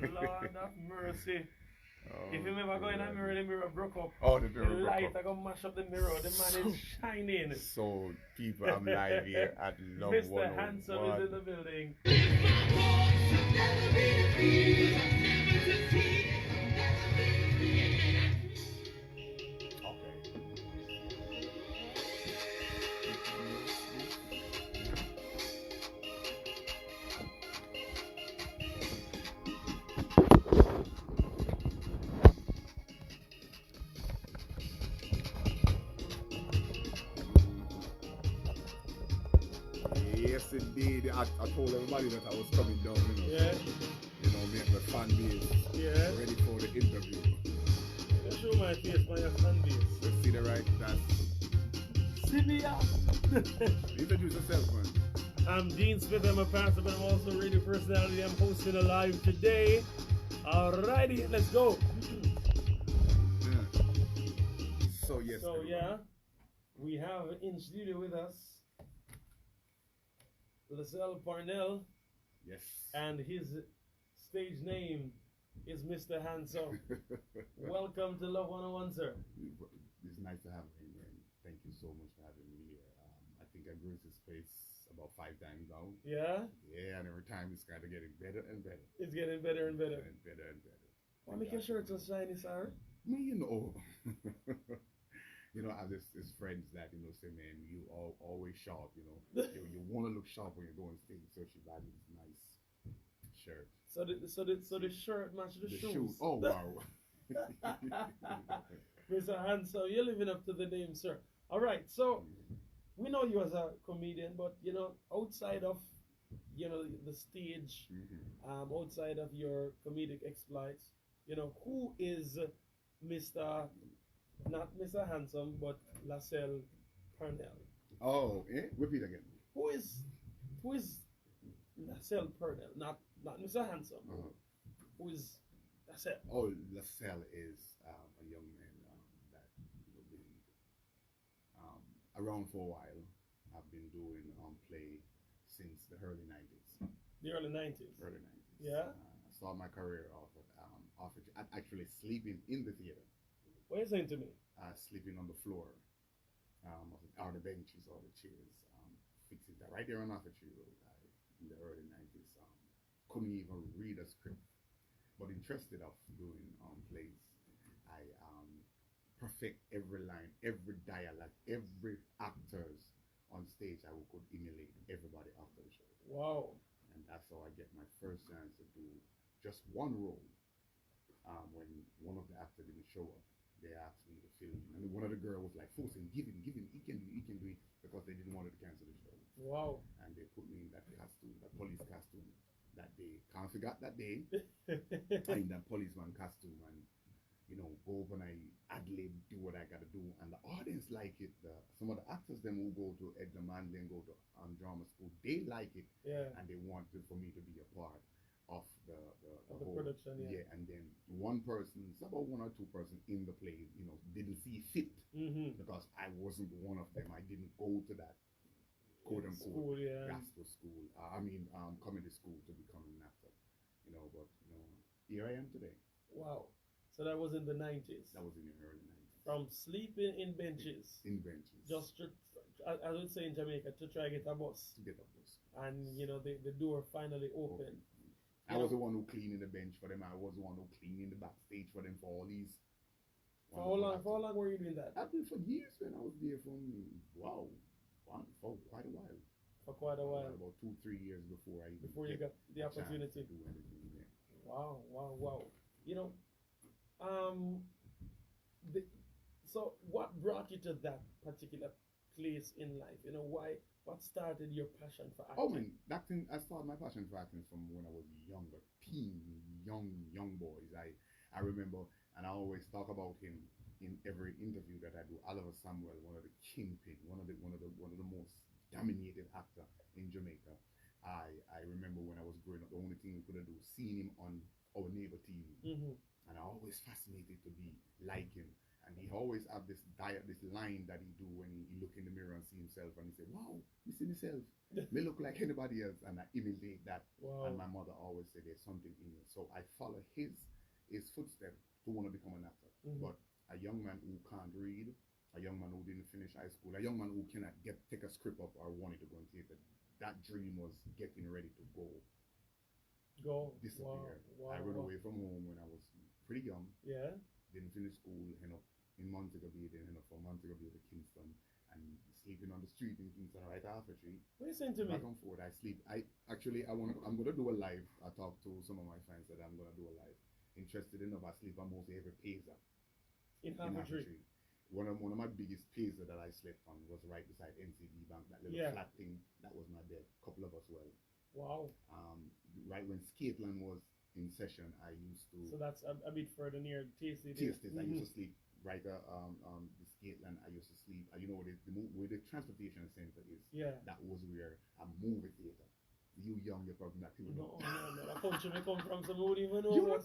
Lord have mercy. Oh, If him ever go in a mirror, the mirror broke up. oh, the mirror The broke light up. I gonna mash up the mirror. The man is shining. So, people, I'm live here at Love Mr. 101. Handsome is in the building. Yes, indeed. I told everybody that I was coming down, Yeah. Make the fan base ready for the interview. Just show my face by your fan base. You see the right? That's. Sylvia. Introduce yourself, man. I'm Dean Smith. I'm a pastor, but I'm also a radio personality. I'm hosting a live today. Alrighty, let's go. Yeah. So, yes. So, yeah, we have in studio with us Lascelles Parnell. Yes. And his stage name is Mr. Handsome. Welcome to Love 101, sir. It's nice to have me, and thank you so much for having me here. I think I've graced this space about 5 times now. Yeah? Yeah, and every time it's kind of getting better and better. It's getting better and better. And better and better. Why make your shirt so shiny, sir? Me, I have this friends that, say, man, you always sharp, you want to look sharp when you're going stage, so she buy me this nice shirt. So the shirt matches the shoes. Oh, wow. Mr. Handsome, you're living up to the name, sir. All right, so we know you as a comedian, but, outside of, the stage, outside of your comedic exploits, who is not Mr. Handsome, but Lascelles Parnell? Oh, repeat again. Who is Lascelles Parnell? Not Mr. Handsome. Who is Lascelles? Oh, Lascelles is a young man that been around for a while. I've been doing play since the early 90s. The early 90s? Early 90s. Yeah? I started my career off at actually sleeping in the theater. What are you saying to me? Sleeping on the floor, or the benches or the chairs. Fixing that right there on Arthurtree Road. In the early 90s, couldn't even read a script, but interested of doing plays. I perfect every line, every dialogue, every actors on stage. I could emulate everybody after the show. Wow. And that's how I get my first chance to do just one role. When one of the actors didn't show up, they asked me to fill in. And one of the girls was like, forcing, give him, he can do it, because they didn't want to cancel the show. Wow. And they put me in that costume, that police costume that day. Can't forget that day. In that policeman costume, and go up and I ad-lib, do what I gotta do, and the audience like it. Some of the actors then who go to Edna Manley, go to drama school, they like it, and they wanted for me to be a part of the whole production. Yeah, and then one person, it's about 1 or 2 person in the play, didn't see fit, because I wasn't one of them. I didn't go to that quote unquote school, gospel school. Comedy school to become an actor. But here I am today. Wow. So that was in the 90s. That was in the early 90s. From sleeping in benches. In benches. Just to, I would say in Jamaica, to try to get a bus. To get a bus. And the door finally opened. I was the one who cleaned the bench for them. I was the one who cleaned the backstage for them for all these. For how long were you doing that? I've been for years, man. I was there for quite a while. For quite a while. About 2-3 years before you got the opportunity to do anything. Yeah. Wow. So what brought you to that particular place in life? What started your passion for acting? Oh man, acting! I started my passion for acting from when I was younger, young boys. I remember, and I always talk about him in every interview that I do. Oliver Samuel, one of the kingpin, one of the most dominated actor in Jamaica. I remember when I was growing up, the only thing we could do seeing him on our neighbor TV, and I always fascinated to be like him. And he always have this line that he do when he look in the mirror and see himself, and he say, "Wow, you see myself. Me look like anybody else," and I imitate that. Wow. And my mother always said, "There's something in you." So I follow his footsteps to want to become an actor. But a young man who can't read, a young man who didn't finish high school, a young man who cannot take a script up or wanted to go in theater, that dream was getting ready to disappear. Wow, I ran away from home when I was pretty young. Yeah. Didn't finish school, end up in Montego Bay, then end up from Montego Bay to Kingston, and sleeping on the street in Kingston right after street. What are you saying to me? Back and forth, I sleep. I'm gonna do a live. I talked to some of my friends that I'm gonna do a live. Interested enough, I sleep on most every pizza In half a tree. One of my biggest pizza that I slept on was right beside NCB Bank, that little flat thing. That was my bed. A couple of us well. Wow. Right when Skateland was in session, I used to. So that's a bit further near Tasty. I used to sleep right the Skateland. I used to sleep. Where the transportation center is. Yeah. That was where a movie theater. You young, you're probably not even know. No. A country may come from, some would even know. But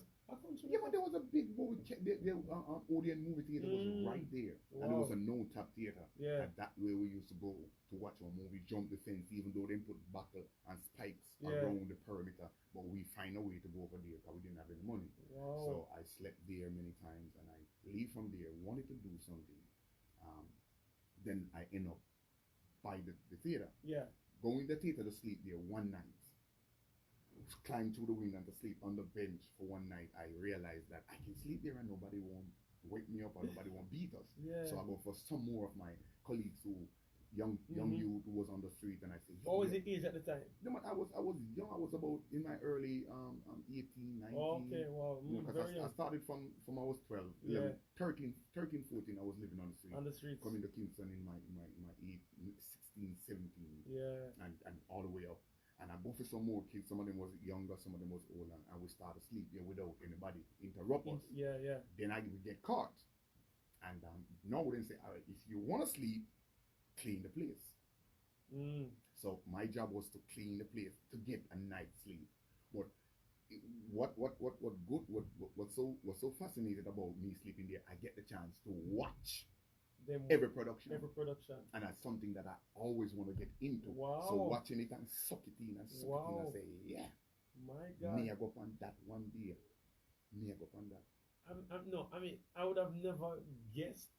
there was a big movie. Odeon movie theater was right there, and there was a no-tap theater. Yeah. And that way we used to go to watch a movie, jump the fence, even though they put buckle and spikes around the perimeter. But we find a way to go over there because we didn't have any money. Wow. So I slept there many times, and I leave from there, wanted to do something. Then I end up by the theater. Yeah. Going to the theater to sleep there one night. Climb through the window and to sleep on the bench for one night. I realized that I can sleep there and nobody won't wake me up or nobody won't beat us. Yeah. So I go for some more of my colleagues who young youth who was on the street, and I say, what was the age at the time? No, I was young. I was about in my early 18, 19. Oh, okay, wow. I started from I was 12, 11, 13, 14. I was living on the street. On the streets. Coming to Kingston in my 16, 17. Yeah. And all the way up. And I go for some more kids. Some of them was younger, some of them was older, and we start to sleep there without anybody interrupt us. Yeah. Then I would get caught. And now we didn't say, all right, if you want to sleep, clean the place. So my job was to clean the place to get a night's sleep. But what's so fascinating about me sleeping there, I get the chance to watch every production. And that's something that I always want to get into. Wow. So watching it and suck it in and say, yeah. My God. Me I go up on that one day. Me I go up on that. I would have never guessed.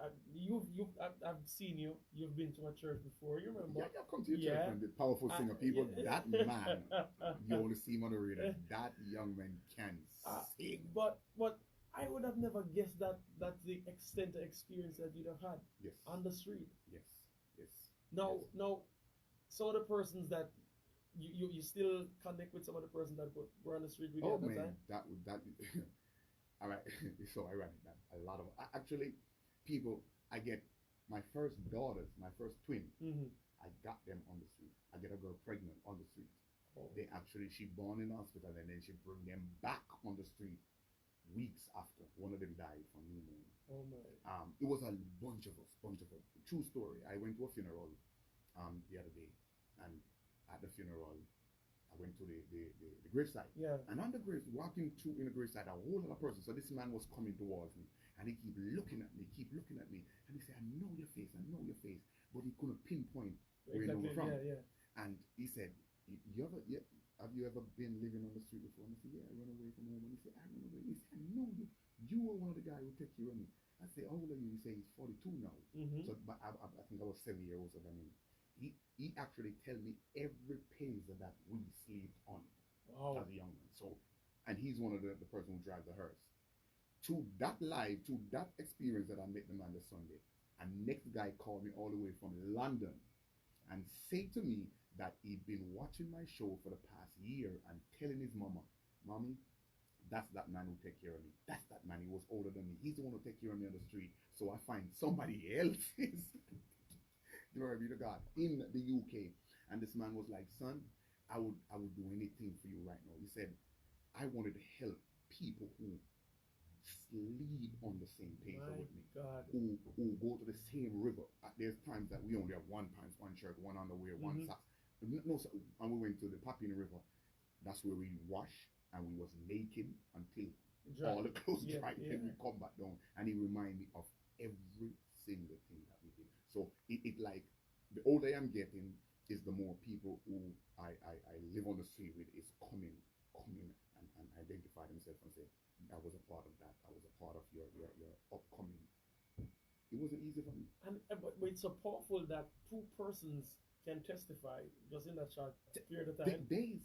I've seen you. You've been to my church before. You remember? Yeah, come to your church, man. The powerful singer. People, that man, you only see him on the radio. That young man can sing. But I would have never guessed that that's the extent of experience that you'd have had. Yes. On the street. Yes. Now, some of the persons that you still connect with, some of the persons that were on the street with you at the time? That all right. So ironic that a lot of actually people, I get my first daughters, my first twin. I got them on the street. I get a girl pregnant on the street. Oh. She born in the hospital, and then she bring them back on the street weeks after. One of them died from pneumonia. Oh my. It was a bunch of us. True story. I went to a funeral the other day, and at the funeral I went to the graveside. Yeah. And on the grave, walking through in the graveside, a whole other person. So this man was coming towards me, and he keep looking at me, and he said, I know your face, but he couldn't pinpoint where he was from. Yeah. And he said, have you ever been living on the street before? And I said, yeah, I ran away from home. And he said, I ran away. He said, I know you. You were one of the guys who took care of me. I said, how old are you? He said, he's 42 now. So, but I think I was 7 years older than him. He actually tell me every page that we slept on as a young man. So, and he's one of the person who drives the hearse. To that experience that I met the man this Sunday, and next guy called me all the way from London and say to me that he'd been watching my show for the past year and telling his mama, Mommy, that's that man who take care of me. That's that man. He was older than me. He's the one who take care of me on the street. So I find somebody else's. Glory be to God. In the UK. And this man was like, son, I would do anything for you right now. He said, I wanted to help people who sleep on the same page with me. God. Who go to the same river. There's times that we only have one pants, one shirt, one underwear, one socks. No, and we went to the Papine River. That's where we wash, and we was naked until all the clothes dried. Then we come back down, and he reminded me of every single thing that we did. So it like the older I'm getting, is the more people who I live on the street with is coming and identify themselves himself and say, I was a part of that. I was a part of your upcoming. It wasn't easy for me. And but it's so powerful that two persons can testify just in that short period of time. Days.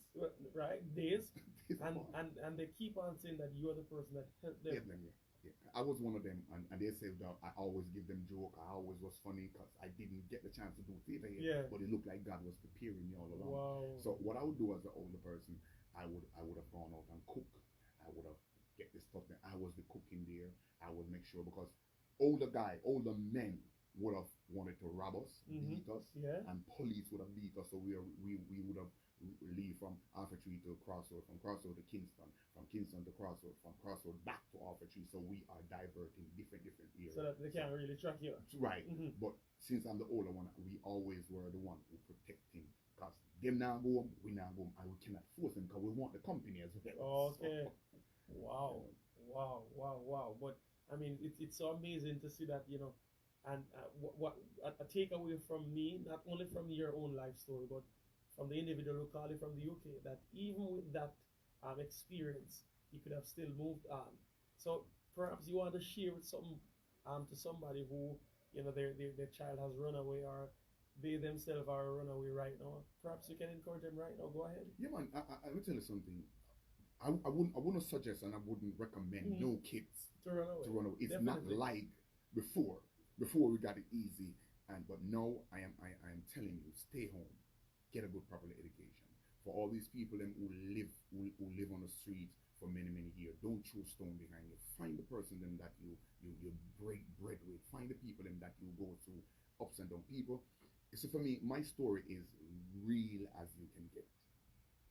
Right? Days. Days And, apart. and they keep on saying that you are the person that helped them. Yeah. I was one of them, and they said that I always give them joke. I always was funny because I didn't get the chance to do theater yet. Yeah. But it looked like God was preparing me all along. Wow. So what I would do as an older person, I would have gone out and cook. I would have get this stuff. I was the cook in there. I would make sure because older men would have wanted to rob us, beat us, and police would have beat us. So we would have leave from Alpha Tree to Crossroad, from Crossroad to Kingston, from Kingston to Crossroad, from Crossroad back to Alpha Tree. So we are diverting different areas. So that they can't really track you. Right. But since I'm the older one, we always were the one who protect him. Because them now go home, we now go home, and we cannot force them because we want the company as well. Okay. So, wow. Wow. But I mean, it's so amazing to see that, you know, and what a takeaway from me, not only from your own life story, but from the individual who called it from the UK, that even with that experience, you could have still moved on. So perhaps you want to share with some to somebody who, you know, their child has run away, or they themselves are run away right now. Perhaps you can encourage them right now. Go ahead. Yeah, man. I will tell you something. I wouldn't suggest and I wouldn't recommend no kids to run away. It's Definitely. not like before we got it easy, but now I am telling you, stay home, get a good proper education. For all these people who live on the street for many years, don't throw stone behind you. Find the person them that you break bread with. Find the people them that you go through ups and downs. People. So for me, my story is real as you can get.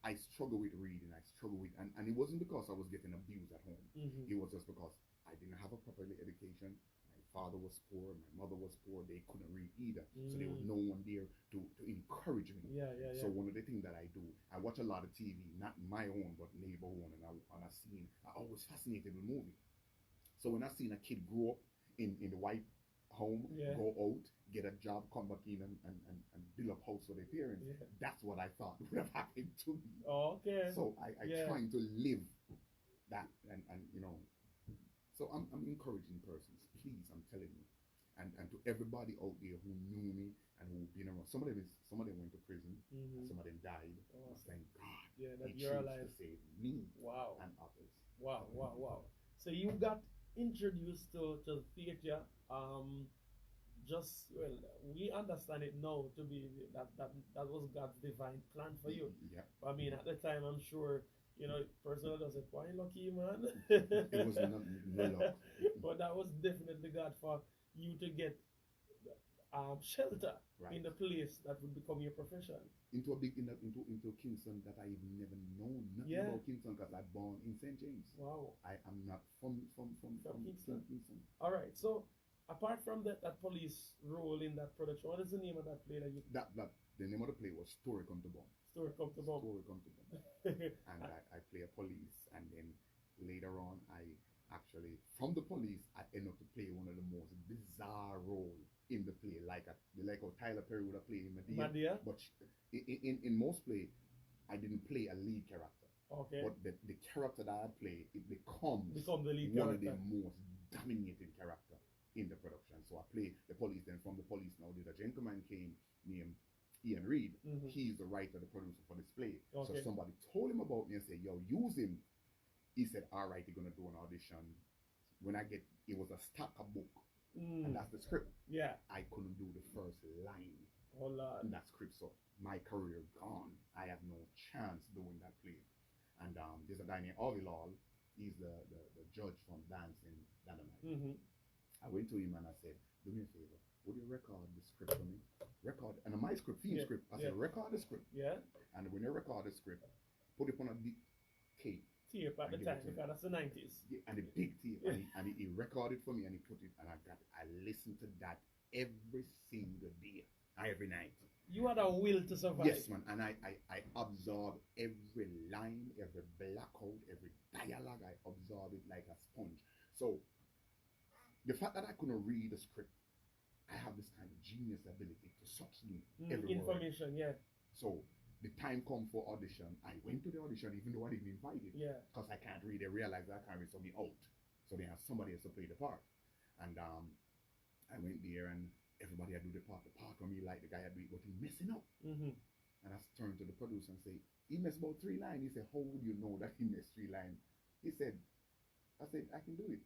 I struggle with reading. And it wasn't because I was getting abused at home. It was just because I didn't have a proper education. My father was poor, my mother was poor. They couldn't read either, so there was no one there to encourage me. Yeah. So one of the things that I do, I watch a lot of TV, not my own but neighbor own, and I always fascinated with movies. So when I seen a kid grow up in the white home, go out, get a job, come back in and build up house for their parents, that's what I thought would have happened to me. Okay. So I trying to live that, and you know, so I'm encouraging persons, please, I'm telling you, and to everybody out there who knew me and who been around. Some of them went to prison, and some of them died. Thank God. Yeah, that He you're chose alive. to save me. Wow. And others. Wow. So you got introduced to theater. Just well, we understand it now to be that was God's divine plan for you. Yeah. I mean, at the time, I'm sure, you know, personal does it. Why lucky, man? It was no luck. But that was definitely God for you to get shelter in the place that would become your profession. Into Kingston that I even never known nothing about Kingston, because I born in St. James. Wow. I am not from Kingston. Kingston. All right. So apart from that police role in that production, what is the name of that play that you? That the name of the play was Story Come to Bomb. Story Come to Bomb. Story Come to Bomb. And I play a police, and then later on I actually, from the police, I end up to play one of the most bizarre roles in the play, like how Tyler Perry would have played in Medea. But in most play, I didn't play a lead character. Okay. But the character that I play, it becomes the lead one character. of the most dominating character in the production. So I play the police. Then from the police now, there's a gentleman came named Ian Reed. He's the writer, the producer for this play. So somebody told him about me and said, "Yo, use him." He said, "All right, you're gonna do an audition." When it was a stack of book, and that's the script. Yeah. I couldn't do the first line. Oh Lord. In that script, so my career gone. I have no chance doing that play. And there's a guy named Ollie Lal. He's the judge from Dance in Dynamite. I went to him and I said, "Do me a favor, would you record the script for me? Record, and my script, theme script. I said, record the script. Yeah. And when you record the script, put it on a big tape. Tape at the time, because that's the 90s. Yeah, and a big tape. And he recorded for me, and he put it, and I listened to that every single day, every night. You had a will to survive. Yes, man. And I absorbed every line, every blackout, every dialogue. I absorbed it like a sponge. So the fact that I couldn't read the script, I have this kind of genius ability to suck in every information, word. So the time come for audition, I went to the audition even though I didn't invite it. Yeah. Because I can't read. They realized I can't read, so me out. So they have somebody else to play the part. And I went there and everybody had do the part. The part for me like the guy had do it, but he messing up. Mm-hmm. And I turned to the producer and say, he messed about 3 lines. He said, how would you know that he messed 3 lines? He said, I said, I can do it.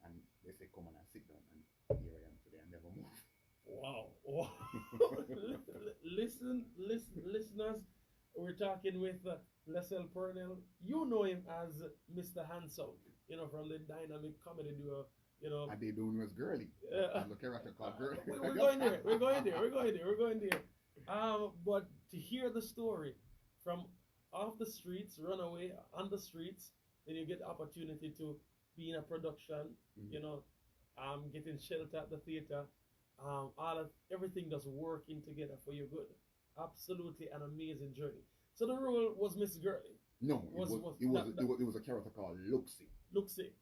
And they said, come on and sit down. And here I am today. I never moved. Wow. Listeners, we're talking with Lessel Purnell. You know him as Mr. Handsome, from the dynamic comedy duo, And they don't know it's girly. And the character called Girly. We're going there. We're going there. But to hear the story from off the streets, run away on the streets, then you get the opportunity to be in a production, getting shelter at the theater, everything just working together for your good. Absolutely an amazing journey. So the role was Miss Girly. No, it was a character called Luxie. Luxie.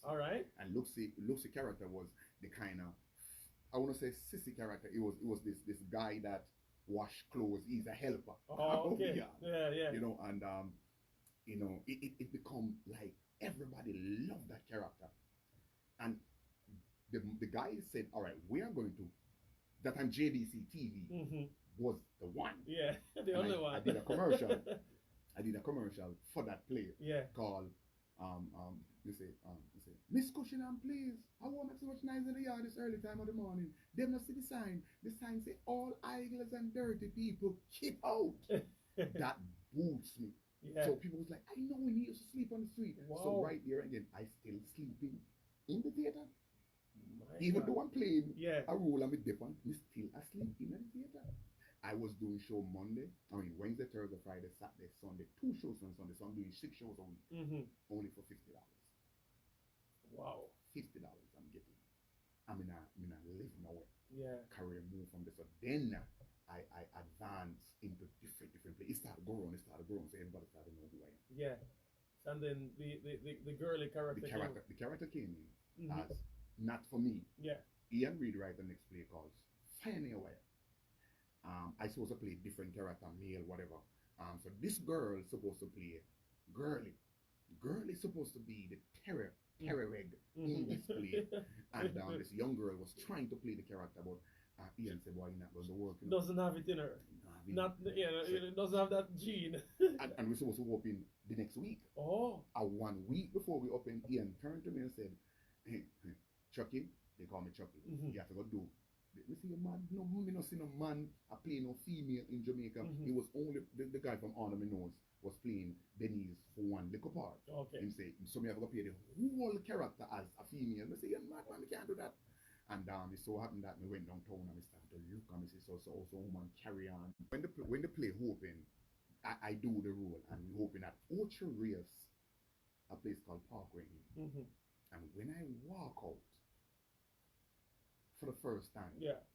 All right. And Luxie character was the kind of, I want to say sissy character. It was this guy that wash clothes. He's a helper. Oh, okay. Yeah. And it become like everybody loved that character. And the guy said, all right, we are going to, that time JBC TV was the one. Yeah, the only one. I did a commercial. I did a commercial for that play. Yeah. Called, you say, Miss Cushingham, please. I won't make so much noise in the yard this early time of the morning. Them not see the sign. The sign say, all idlers and dirty people, keep out. That boots me. Yeah. So people was like, I know when he used to sleep on the street. Wow. So right there again, I still sleeping in the theater. My Even God. though I'm playing a role I'm different, me still asleep in the theater. I was doing show Wednesday, Thursday, Friday, Saturday, Sunday, 2 shows on Sunday. So I'm doing 6 shows a week, only for $50. Wow. $50 I'm getting. I'm in a live nowhere. Yeah. Career move from this. So then I advanced into different places. It started growing. So everybody started to know who I am. Yeah. And then the girly character. The character came in as not for me. Yeah. Ian Reid wrote the next play called Fire Near Wire. I supposed to play different character, male, whatever. So this girl is supposed to play Girly. Girly is supposed to be the terror egg in this play. And this young girl was trying to play the character, but Ian said, "Boy, you're not going to work." Doesn't have it in her. It doesn't have that gene. and we're supposed to open the next week. Oh. 1 week before we open, Ian turned to me and said, "Hey, Chucky," they call me Chucky. You have to go do. You see a man? No, me not see no man playing no female in Jamaica. It was only the guy from Honor Me Knows was playing Denise for one little part. Okay. Him say, so me have to play the whole character as a female. I say, yeah, man, we can't do that. And it so happened that we went downtown and we started to look and we say, so woman carry on. When the play open, I do the role and we hoping at Orchard Race, a place called Parkway. And when I walk out for the first time,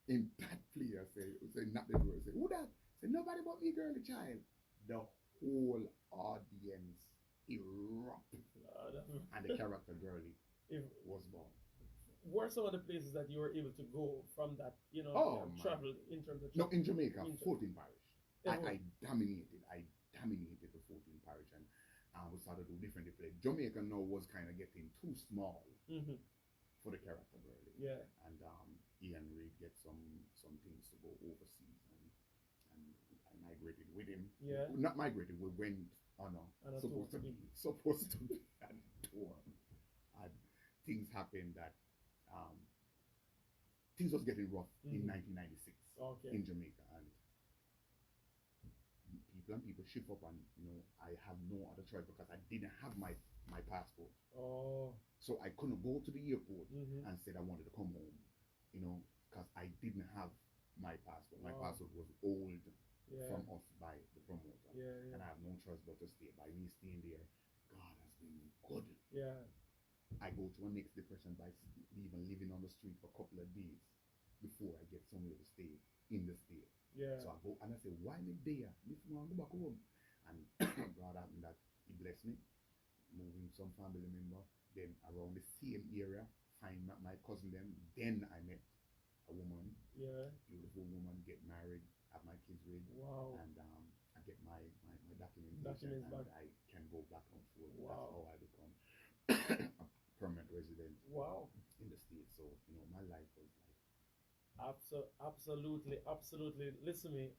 in that play, I say not the girl, I say, who that? Say nobody but me, girly child. The whole audience erupted, and the character Girly was born. Were some of the places that you were able to go from that, travel in terms of in Jamaica, 14 parish. I dominated the 14 parish, and we started to do different places. Jamaica now was kind of getting too small for the character Girly. Yeah. And Ian Reid get some things to go overseas, and I migrated with him. Yeah. Not migrated. We went on supposed to be on tour, and things happened that things was getting rough in 1996 in Jamaica, and people shift up, and I have no other choice because I didn't have my passport. So I couldn't go to the airport and said I wanted to come home, because I didn't have my passport. My passport was old from us by the promoter, and I have no choice but to stay. By me staying there, God has been good. Yeah. I go to a next depression by even living on the street for a couple of days before I get somewhere to stay in the state. Yeah. So I go and I say, why me there? If I want to go back home. And God happened that he blessed me, moving some family member. Then around the same area, find my cousin them. Then I met a woman, beautiful woman, get married, have my kids with. Wow. And get my documentation Documents and back. I can go back and forth. Wow. That's how I become a permanent resident Wow. in the States. So, my life was like, Absolutely, absolutely. Listen to me.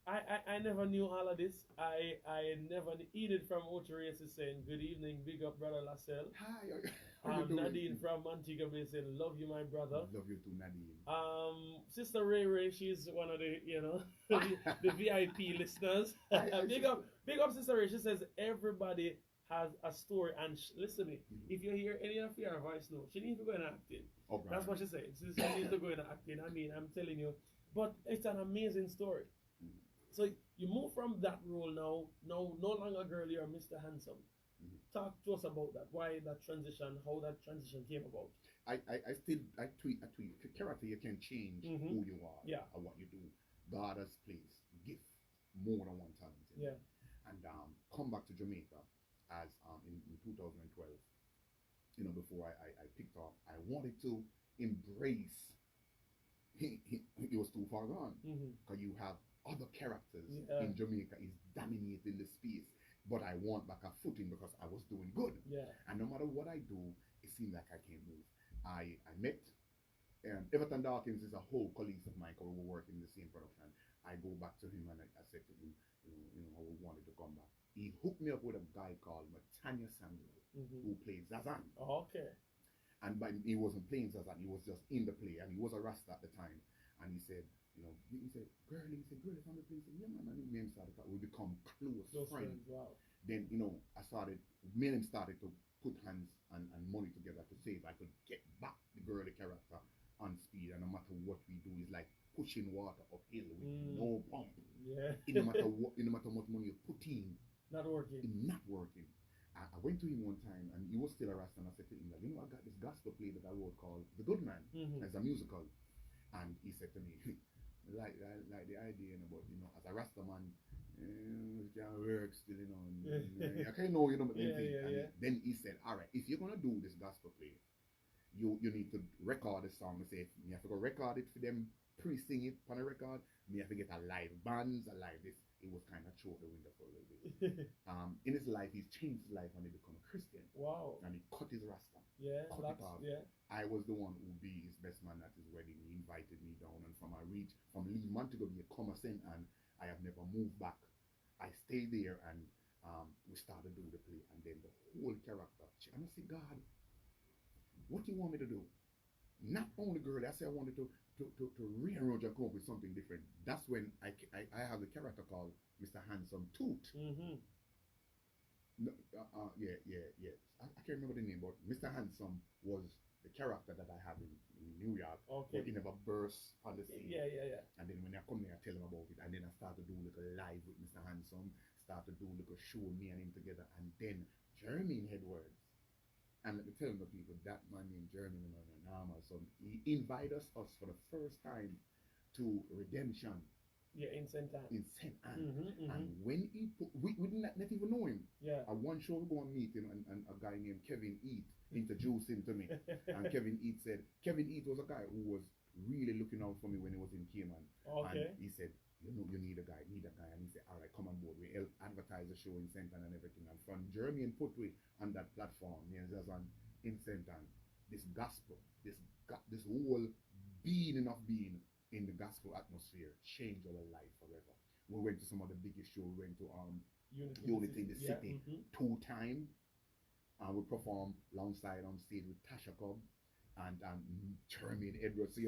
I never knew all of this. I never Edith from Ochoreas is saying good evening, big up brother Lascelles. hi, how you doing? Nadine from Montego Bay saying love you my brother. Love you too, Nadine. Sister Ray Ray, she's one of the the VIP listeners. Big up Sister Ray. She says everybody has a story and listen to me. If you hear any of your voice note, she needs to go and act in. Oh, right. That's what she said. She needs to go and act in. I mean, I'm telling you, but it's an amazing story. So you move from that role now no longer girl, you're Mr. Handsome. Talk to us about that. Why that transition? How that transition came about? I tweet. Character, you can change who you are and what you do. God has placed gift more than one talent in you. And come back to Jamaica as in 2012. Before I picked up, I wanted to embrace. He was too far gone because you have other characters in Jamaica is dominating the space. But I want back a footing because I was doing good. And no matter what I do, it seemed like I can't move. I met Everton Dawkins is a whole colleague of mine because we were working in the same production. I go back to him and I said to him, I wanted to come back. He hooked me up with a guy called Matanya Samuel who plays Zazan. Oh, okay. And he wasn't playing Zazan, he was just in the play, and he was a Rasta at the time. And he said, he said, girlie, if I'm the place, yeah, man, and me and him started we become close friends. Wow. Then, me and him started to put hands and money together to see if I could get back the girly character on speed. And no matter what we do, it's like pushing water uphill with no pump. Yeah. No matter how much money you put in, not working. I went to him one time and he was still a Rasta, and I said to him, I got this gospel play that I wrote called The Good Man as a musical. And he said to me, like the idea, but as a Rasta man, you can't work still, I can't know, but then he said, all right, if you're gonna do this gospel play, you need to record the song. And say, you have to go record it for them, pre-sing it on a record. Me have to get a live bands, a live this. It was kind of short the window for a little bit. In his life, he's changed his life when he became a Christian. Wow. And he cut his Rasta. Cut it off. I was the one who be his best man at his wedding. He invited me down, and from Leeds, Montego Bay, Comerson, and I have never moved back. I stayed there, and we started doing the play, and then the whole character. And I said, God, what do you want me to do? Not only girl, I said I wanted to rearrange and come up with something different. That's when I have the character called Mr. Handsome Toot. No, yeah. I can't remember the name, but Mr. Handsome was the character that I have in New York. Okay. But he never burst on the scene. Yeah. And then when I come there, I tell him about it. And then I start to do like a live with Mr. Handsome, start to do like a show, me and him together. And then Jeremy in Headwords. And let me tell the people, that man named Jeremy is a normal son. He invited us for the first time to Redemption. Yeah, in St. Anne. In St. Anne. And when he put, we did not even know him. Yeah. At one show we go and meet him, and a guy named Kevin Eat introduced him to me. And Kevin Eat was a guy who was really looking out for me when he was in Cayman. Okay. And he said, you need a guy. And he said, all right, come on board. We advertise the show in St. Anne and everything. And from Jeremy and Putway on that platform, in St. Anne, this gospel, this whole being in the gospel atmosphere changed our life forever. We went to some of the biggest shows. We went to Unity in the City 2 times. We performed alongside on stage with Tasha Cobb and Jeremy and Edward. So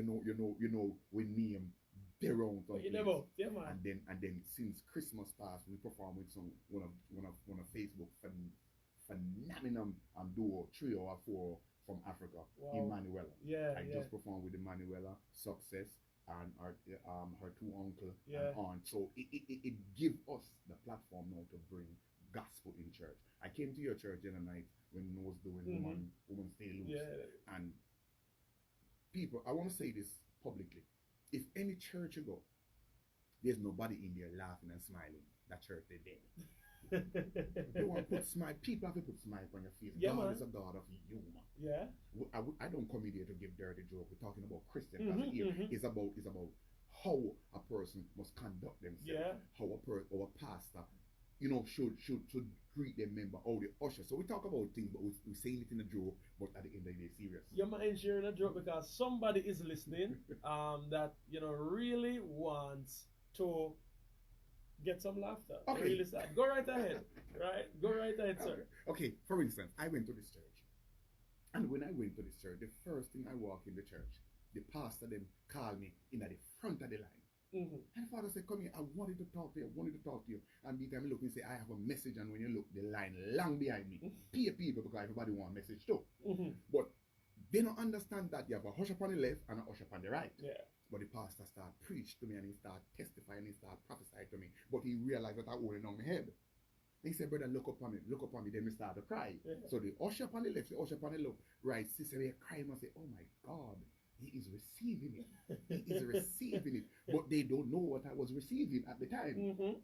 we name their own. And then since Christmas passed, we performed with one of Facebook phenomenal duo, 3 or 4 from Africa, Emmanuela. I just performed with Emmanuela, Success, and her 2 uncles and aunt. So it gives us the platform now to bring gospel in church. I came to your church the other night when I was doing Woman Stay Loose. And people, I want to say this publicly. If any church you go, there's nobody in there laughing and smiling. That church they dead. You want to put smile. People have to put smile on your face. God is a God of humor. I don't come in here to give dirty joke. We're talking about Christian. It's about how a person must conduct themselves, Yeah. how or a pastor, should greet their member or the usher. So we talk about things, but we're saying it in a joke, but at the end of the day, serious. You mind sharing a joke because somebody is listening that really wants to get some laughter. Okay. Really sad. Go right ahead. Right? Go right ahead, sir. Okay. For instance, I went to this church. And when I went to this church, the first thing I walk in the church, the pastor then called me in at the front of the line. Mm-hmm. And the father said, come here, I wanted to talk to you. And the time I look and say, I have a message, and when you look, the line long behind me. Peer people, because everybody want a message too. Mm-hmm. But they don't understand that you have a hush up on the left and a hush up on the right. Yeah. But the pastor started preach to me, and he started testifying, and he started prophesying to me. But he realized that I holding on my head. He said, brother, look up on me. Then we start to cry. Yeah. So the usher up on the left, the usher up on the left, right, sister, they cry and say, oh my God, he is receiving it. He is receiving it. But they don't know what I was receiving at the time. Mm-hmm.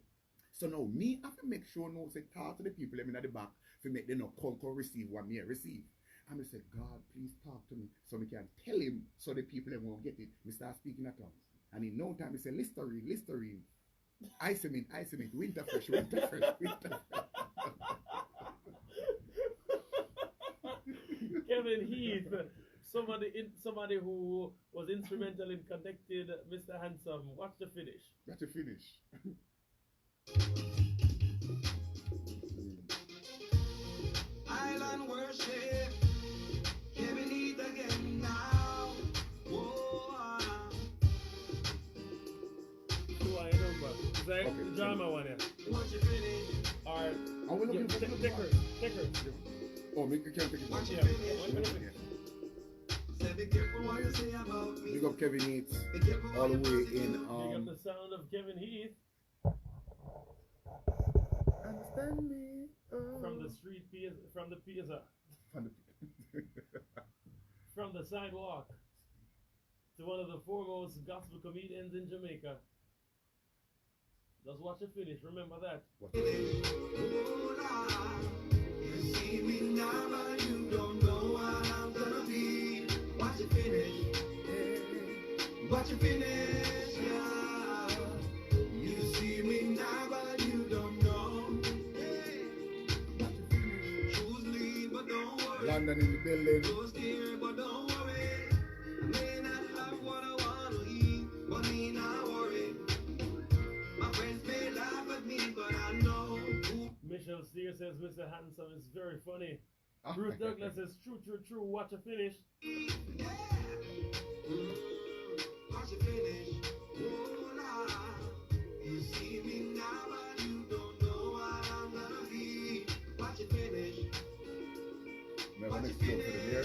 So now me have to make sure no say talk to the people in the back to make them not come receive what me receive. And I said, God, please talk to me so we can tell him so the people will get it. We start speaking at tongues. And in no time he said, Listerine. Ice mint, winter fresh. Kevin Heath, somebody who was instrumental in connecting Mr. Handsome. Watch the finish. Watch the finish. Island worship, Kevin Heath again now. Whoa. Who I remember. Is that the drama one here? Watch it finish. Alright. Are we looking for take her. Oh, make can't take it. Watch Yeah. it finish. Say be careful what you say about me. Big up Kevin Heath, Be careful all the what way you say in Big up the sound of Kevin Heath understand me. from the street from the piazza, from the sidewalk to one of the foremost gospel comedians in Jamaica. Just watch it finish. Remember that. Oh, Lord. You see me now, but you don't know what I'm gonna be. Watch it finish. Watch it finish, yeah. You see me now, but you don't know. Hey. Watch it finish. Choose lead, but don't worry. London in the building. Go scared, but don't worry. I may not have what I want to eat, but me not worry. My friends may laugh at me, but I know. Michelle Steer says Mr. Handsome is very funny. Ruth Douglas says true. Watch it finish. Yeah. Watch it finish. Oh, Lord. You see me now, but you don't know what I'm gonna be. Watch it finish. Never next joke for them here.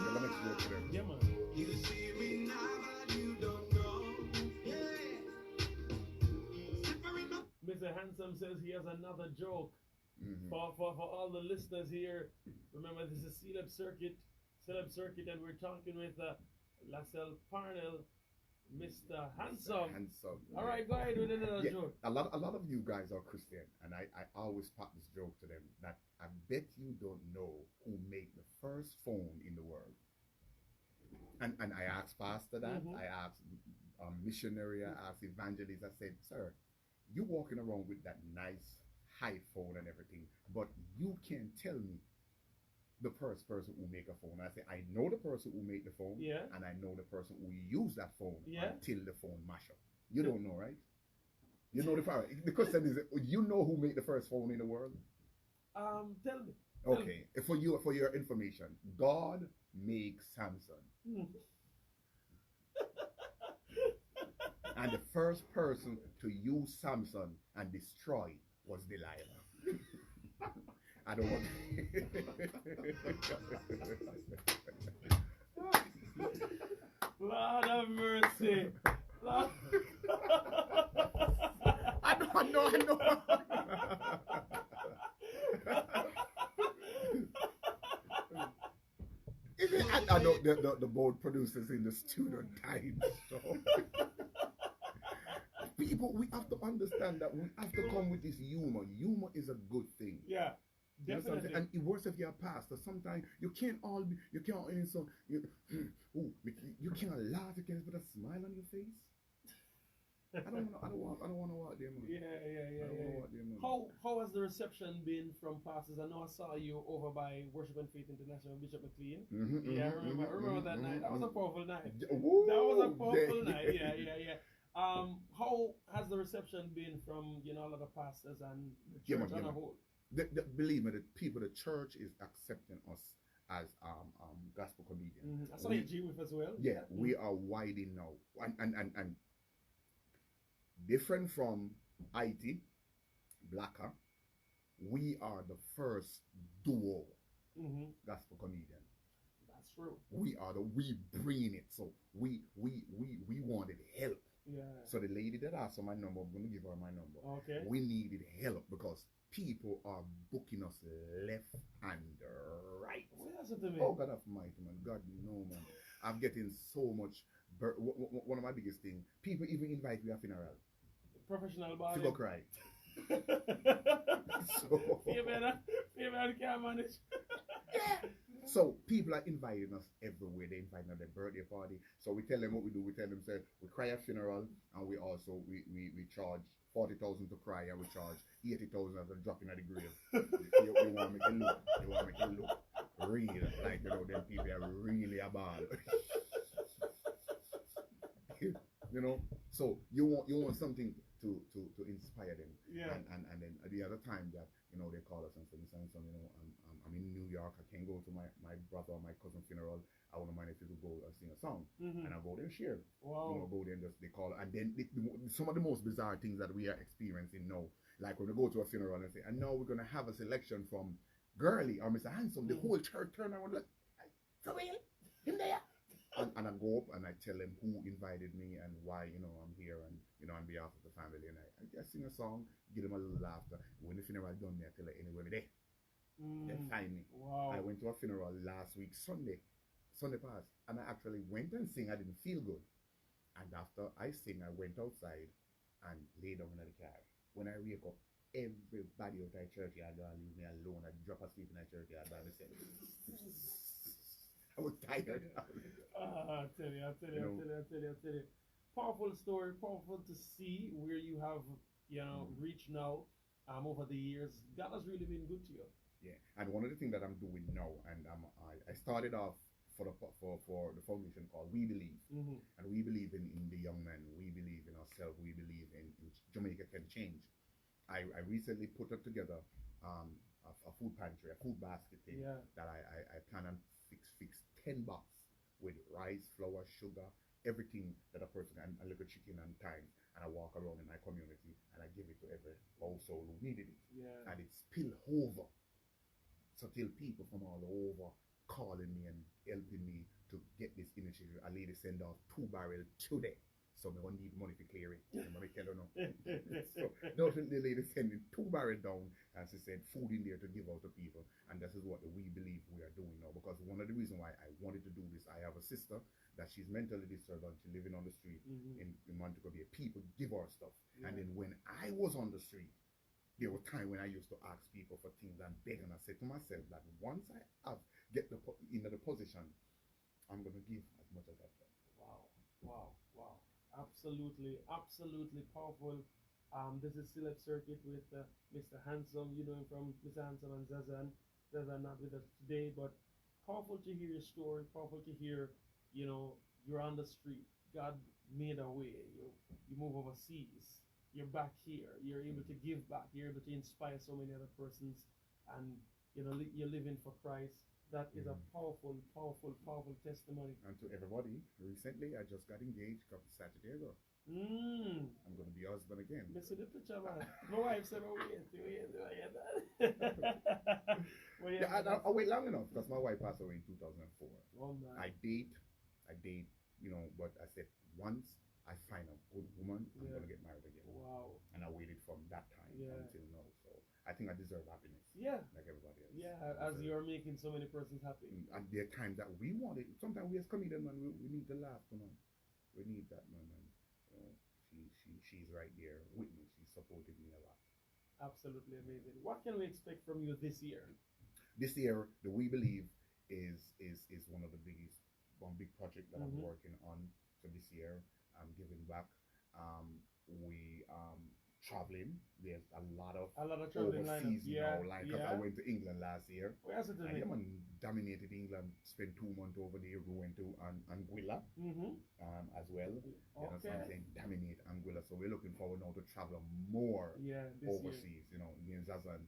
Never next joke for them. Yeah, man. You see me now, but you don't know. Yeah. Slippery now. Mr. Handsome says he has another joke Mm-hmm. for all the listeners here. Remember, this is Celeb Circuit, and we're talking with Lascelles Parnell, Mr. Handsome. All right, go ahead with another joke. A lot of you guys are Christian, and I always pop this joke to them that I bet you don't know who made the first phone in the world. And I asked pastor that. Mm-hmm. I asked missionary. I asked evangelist. I said, sir, you walking around with that nice high phone and everything, but you can't tell me the first person who make a phone. I say, I know the person who made the phone, Yeah. and I know the person who used that phone Yeah. until the phone mash up. You don't know, right? You know the power. The question is, you know who made the first phone in the world? Tell me. Okay, for your information, God makes Samsung, and the first person to use Samsung and destroy was Delilah. I don't want. Lord have mercy. Lord. I know. I know the board producers in the studio died. So people, we have to understand that we have to come with this humor. Humor is a good thing. Yeah. You know Definitely. and it works if you're a pastor. Sometimes you can't always laugh, you can't put a smile on your face. I don't want to walk there, man. Yeah, yeah, yeah, I don't yeah. want to walk there, man. How has the reception been from pastors? I know I saw you over by Worship and Faith International, Bishop McLean. Yeah, I remember that night. That was a powerful night. Woo, That was a powerful yeah. night. Yeah, yeah, yeah. How has the reception been from a lot of pastors and the Yeah, church man, on yeah, a man. whole? Believe me, the people, the church is accepting us as gospel comedians. I saw you G with as well. Yeah, we are widening now, and different from IT, Blacker, we are the first duo gospel comedian. That's true. We bringing it. So we wanted help. Yeah. So the lady that asked for my number, I'm gonna give her my number. Okay. We needed help because people are booking us left and right. What else is it, Oh God Almighty, man, God no, man. I'm getting so much. One of my biggest things, people even invite me a funeral. Professional body. To go cry. So, female can't manage. Yeah. So people are inviting us everywhere. They invite us at their birthday party. So we tell them what we do. We tell them, say, we cry a funeral, and we also we charge 40,000 to cry, and we charge 80,000 as a drop in the grave. You want to make it look. You want to make it look real, like them people are really a ball. So you want something to inspire them. Yeah. And then at the other time that they call us and say, Mr. Handsome, I'm in New York. I can't go to my brother or my cousin funeral. I want to mind if you could go and sing a song. And I go there and share. Wow. Go there and just they call. And then some of the most bizarre things that we are experiencing now, like when we go to a funeral and say, and now we're gonna have a selection from Girly or Mr. Handsome. The whole church turn around like, for real, him there. And I go up and I tell them who invited me and why I'm here and on behalf of the family, and I sing a song, give them a little laughter. When the funeral done, I tell her anywhere there. They find me. Wow. I went to a funeral last week, Sunday past, and I actually went and sing. I didn't feel good, and after I sing, I went outside and lay down in the car. When I wake up, everybody out of church yard gonna leave me alone. I drop asleep in the church yard by myself. I was tired. I tell you. Powerful story, powerful to see where you have, reached now over the years. God has really been good to you. Yeah, and one of the things that I'm doing now, and I started off for the foundation called We Believe, and we believe in the young men, we believe in ourselves, we believe in Jamaica can change. I recently put up together a food pantry, a food basket thing that I plan on fix 10 boxes with rice, flour, sugar, everything that a person and a little chicken and thyme, and I walk around in my community and I give it to every household who needed it. Yeah. And it spill over. So till people from all over calling me and helping me to get this initiative. A lady send off 2 barrels today. So we don't need money to clear it. I'm going to tell her no. So the lady sending 2 barrels down, and she said food in there to give out to people. And this is what we believe we are doing now. Because one of the reasons why I wanted to do this, I have a sister that she's mentally disturbed and she's living on the street in Montego Bay. People give her stuff. Yeah. And then when I was on the street, there were times when I used to ask people for things and beg, and I said to myself that once I get into the position, I'm going to give as much as I can. Wow. Absolutely powerful. This is Celeb Circuit with Mr. Handsome. You know him from Mr. Handsome and Zazan. Zazan not with us today, but powerful to hear your story. Powerful to hear, you're on the street. God made a way. You move overseas. You're back here. You're able to give back. You're able to inspire so many other persons, and you're living for Christ. That is a powerful testimony. And to everybody, recently I just got engaged a couple Saturday ago. I'm going to be a husband again. Listen to the picture, man. My wife said, I wait long enough because my wife passed away in 2004. Oh, man. I date, but I said once I find a good woman, I'm going to get married again. Wow. And I waited from that time until now. So I think I deserve happiness. Yeah. Like everybody else. Yeah, as you're making so many persons happy. And there are times that we want it. Sometimes we as comedians, man, we need to laugh, man. We need that, man. And she's right there with me. She's supported me a lot. Absolutely amazing. What can we expect from you this year? This year, the We Believe is one of the biggest, one big project that I'm working on. So this year, I'm giving back. We traveling. There's a lot of traveling overseas lineup. now. Because I went to England last year. Where is it? And yeah, man, dominated England. Spent 2 months over there. We went to Anguilla as well. You know what I'm saying? Dominate Anguilla. So we're looking forward now to travel more overseas. Year. You know, against us and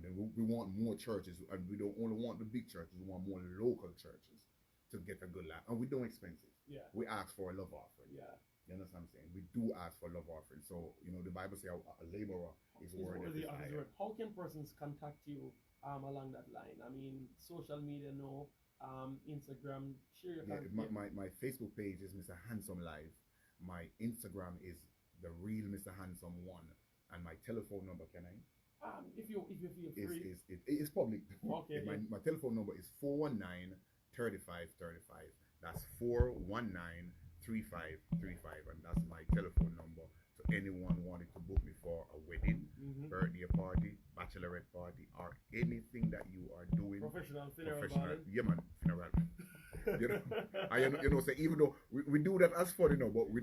then we want more churches, and we don't only want the big churches. We want more local churches to get a good life, and we don't expensive. Yeah. We ask for a love offering. Yeah. You understand what I'm saying? We do ask for love offering. So, you know, the Bible says a laborer is worthy of his hire. How can persons contact you along that line? I mean, social media, no. Instagram, share your contact. My Facebook page is Mr. Handsome Live. My Instagram is the real Mr. Handsome 1. And my telephone number, can I? If you feel free. It's public. Okay. My telephone number is 419-3535. That's 419-3535, and that's my telephone number. So anyone wanting to book me for a wedding, birthday party, bachelorette party, or anything that you are doing, professional, yeah man, funeral. So even though we do that as fun, but we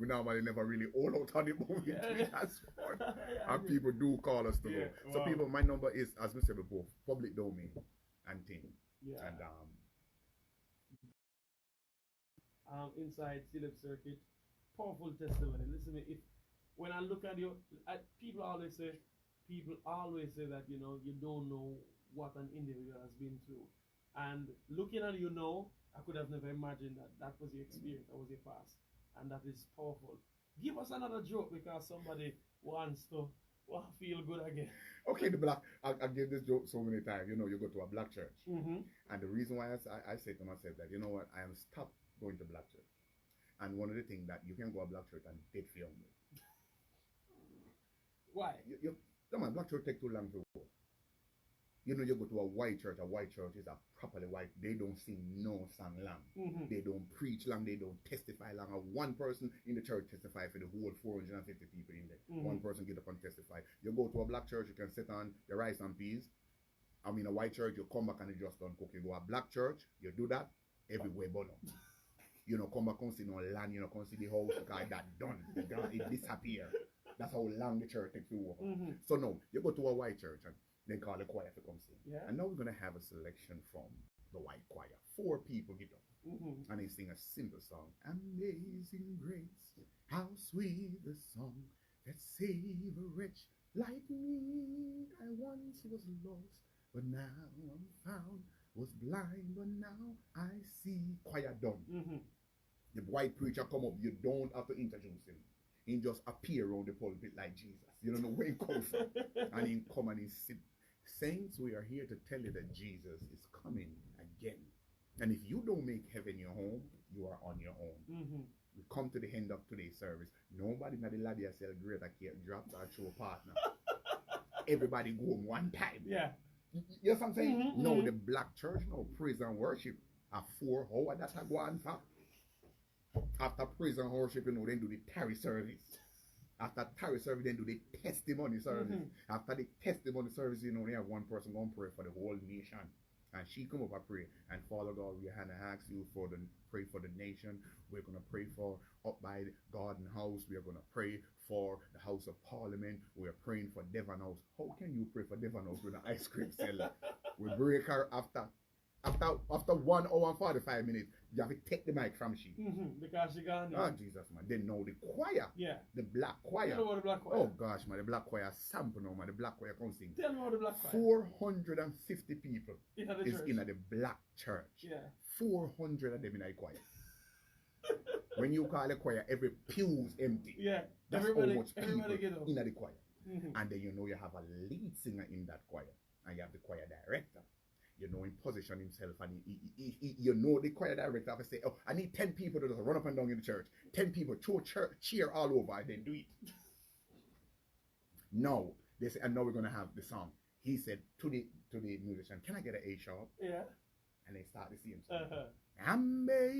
normally never really all out on it, but we do it as fun. And people do call us to go. So people, my number is, as we said before, public domain and thing. Yeah. And inside Celeb Circuit, powerful testimony. Listen, when I look at you, people always say that you don't know what an individual has been through. And looking at you now, I could have never imagined that was your experience, that was your past, and that is powerful. Give us another joke, because somebody wants to feel good again. Okay, I gave this joke so many times. You go to a black church, and the reason why I say to myself that, you know what, I am stopped going to black church. And one of the things that you can go to black church and dead for me. Why? Black church take too long to go. You go to a white church is a properly white. They don't sing no song long. They don't preach long. They don't testify long. One person in the church testify for the whole 450 people in there. One person get up and testify. You go to a black church, you can sit on the rice and peas. I mean, a white church, you come back and you just don't cook. You go a black church, you do that everywhere, but no. Come back and see no land, come see the house, because that done. It disappear. That's how long the church takes to work. So no, you go to a white church and then call the choir to come sing. Yeah. And now we're going to have a selection from the white choir. 4 people get up. And they sing a simple song. Amazing grace, how sweet the song that saved a wretch like me. I once was lost, but now I'm found. Was blind, but now I see. Choir done. The white preacher come up, you don't have to introduce him. He just appear around the pulpit like Jesus. You don't know where he comes from. And he come and he sit. Saints, we are here to tell you that Jesus is coming again. And if you don't make heaven your home, you are on your own. We come to the end of today's service. Nobody in the lobby has said greater care drops our true partner. Everybody go home one time. Yeah. You know what I'm saying? No, the black church, no, praise and worship are 4 hours. That's a go on for. After praise and worship, then do the tarry service. After tarry service, then do the testimony service. After the testimony service, they have one person going to pray for the whole nation. And she come up and pray. And Father God, we had to ask you pray for the nation. We're going to pray for up by the garden house. We are going to pray for the House of Parliament. We are praying for Devon House. How can you pray for Devon House with an ice cream seller? We break her after 1 hour and 45 minutes. You have to take the mic from she. Because she gone. Oh, Jesus, man. Then now the choir. Yeah. The black choir. You know what the black choir? Oh, gosh, man. The black choir sample now, man. The black choir comes sing. Tell me what the black choir. 450 people is church. In the black church. Yeah. 400 of them in the choir. When you call the choir, every pew's empty. Yeah. That's everybody, how much people in the choir. And then you have a lead singer in that choir. And you have the choir director. In position himself, and the choir director have to say, oh, I need 10 people to just run up and down in the church. 10 people, throw cheer all over, and then do it. No, they say, and now we're going to have the song. He said to the musician, can I get an A sharp? Yeah. And they start the same song. Amazing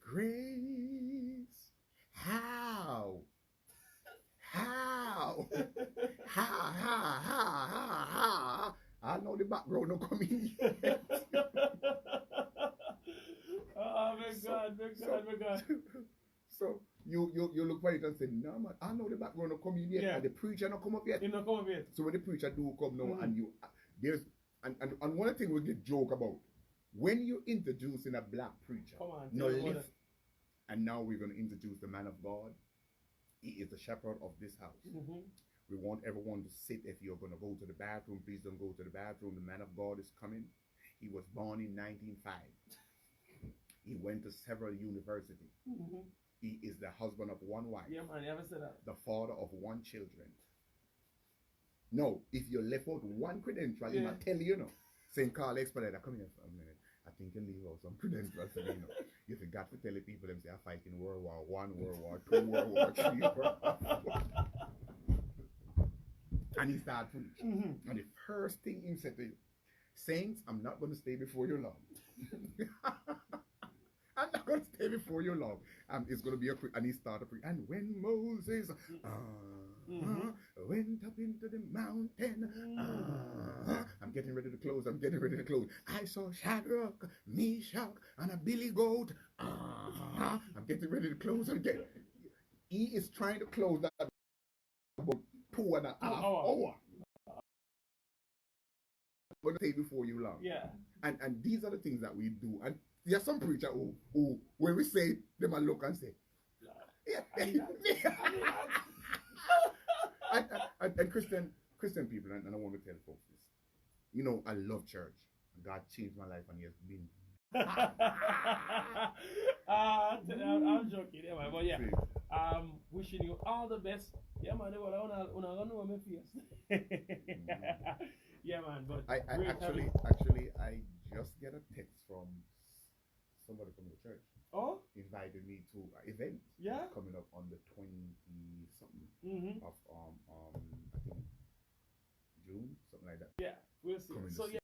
grace, how ha, ha, ha, ha, ha. I know the background no coming. Oh my God, my God. So you look for it and say, no man, I know the background no coming yet, Yeah. and the preacher not come up yet. He not come up yet. So when the preacher do come now, and you there's and one thing we get joke about when you introducing a black preacher, Come on, no tell me lift, what and now we're going to introduce the man of God. He is the shepherd of this house. We want everyone to sit. If you're going to go to the bathroom, please don't go to the bathroom. The man of God is coming. He was born in 1905. He went to several universities. He is the husband of one wife. Yeah, man, you ever said that? The father of one children. No, if you left out one credential, he might tell you, St. Carl Expediter, come here for a minute. I think you leave out some credentials for me, You forgot to tell the people them say I fight in World War I, World War II, World War III, World War IV. And he started preaching. And the first thing he said to you, Saints, I'm not going to stay before you long. I'm not going to stay before you long. It's going to be and he started preaching. And when Moses went up into the mountain, I'm getting ready to close. I saw Shadrach, Meshach, and a billy goat. I'm getting ready to close. He is trying to close that about 2.5 hours. Going to stay before you long. Yeah. And these are the things that we do. And there's some preacher who when we say them and look and say, and Christian people, and I want to tell folks this. I love church. God changed my life, and He has been. I'm joking, yeah, man. But yeah, wishing you all the best. Yeah, man. Well, I wanna know my face. Yeah, man. But I actually I just get a text from somebody from the church. Oh, Invited me to an event. Yeah. Coming up on the 20-something of I think June, something like that. Yeah, we'll see. Coming So to yeah.